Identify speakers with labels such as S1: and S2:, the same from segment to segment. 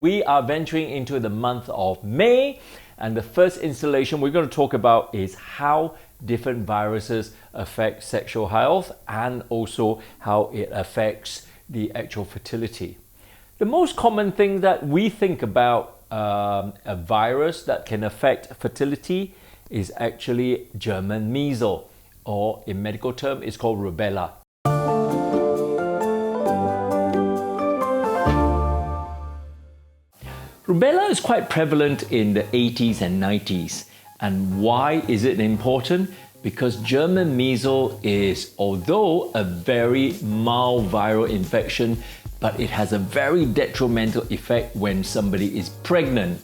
S1: We are venturing into the month of May, and the first installation we're going to talk about is how different viruses affect sexual health and also how it affects the actual fertility. The most common thing that we think about a virus that can affect fertility is actually German measles, or in medical term it's called rubella. Rubella is quite prevalent in the 80s and 90s. And why is it important? Because German measles is, although a very mild viral infection, but it has a very detrimental effect when somebody is pregnant.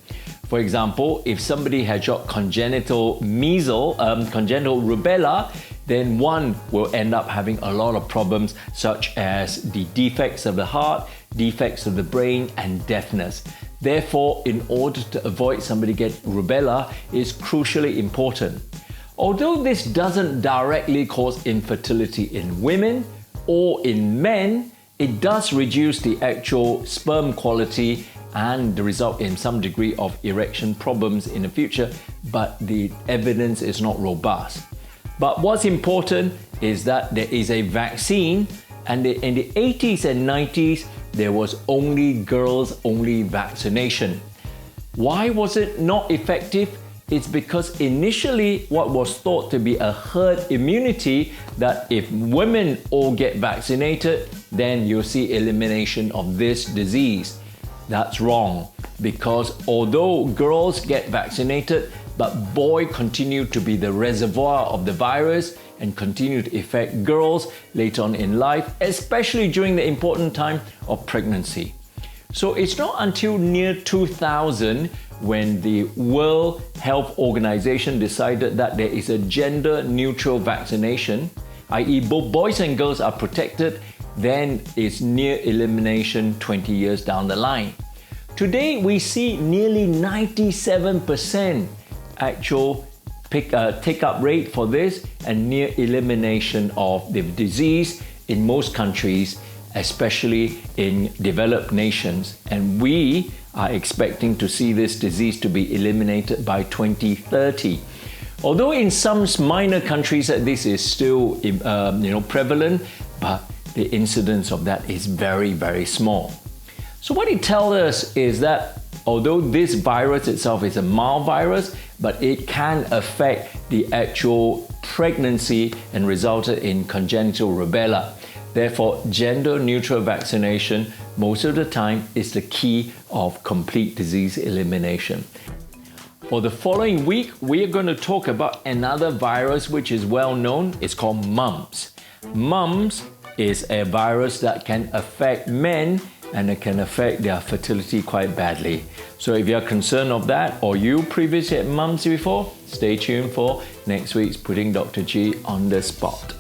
S1: For example, if somebody has got congenital measles, congenital rubella, then one will end up having a lot of problems such as the defects of the heart, defects of the brain, and deafness. Therefore, in order to avoid somebody getting rubella is crucially important. Although this doesn't directly cause infertility in women or in men, it does reduce the actual sperm quality and result in some degree of erection problems in the future, but the evidence is not robust. But what's important is that there is a vaccine, and in the 80s and 90s, there was only girls-only vaccination. Why was it not effective? It's because initially what was thought to be a herd immunity, that if women all get vaccinated, then you'll see elimination of this disease. That's wrong, because although girls get vaccinated, but boys continue to be the reservoir of the virus and continue to affect girls later on in life, especially during the important time of pregnancy. So it's not until near 2000 when the World Health Organization decided that there is a gender-neutral vaccination, i.e. both boys and girls are protected, then it's near elimination 20 years down the line. Today we see nearly 97% actual take-up rate for this and near elimination of the disease in most countries, especially in developed nations. And we are expecting to see this disease to be eliminated by 2030. Although in some minor countries this is still prevalent, but the incidence of that is very, very small. So what it tells us is that although this virus itself is a mild virus, but it can affect the actual pregnancy and result in congenital rubella. Therefore, gender-neutral vaccination most of the time is the key of complete disease elimination. For the following week, we are going to talk about another virus which is well known. It's called mumps. Mumps is a virus that can affect men, and it can affect their fertility quite badly. So if you're concerned of that, or you previously had mumps before, stay tuned for next week's Putting Dr. G on the Spot.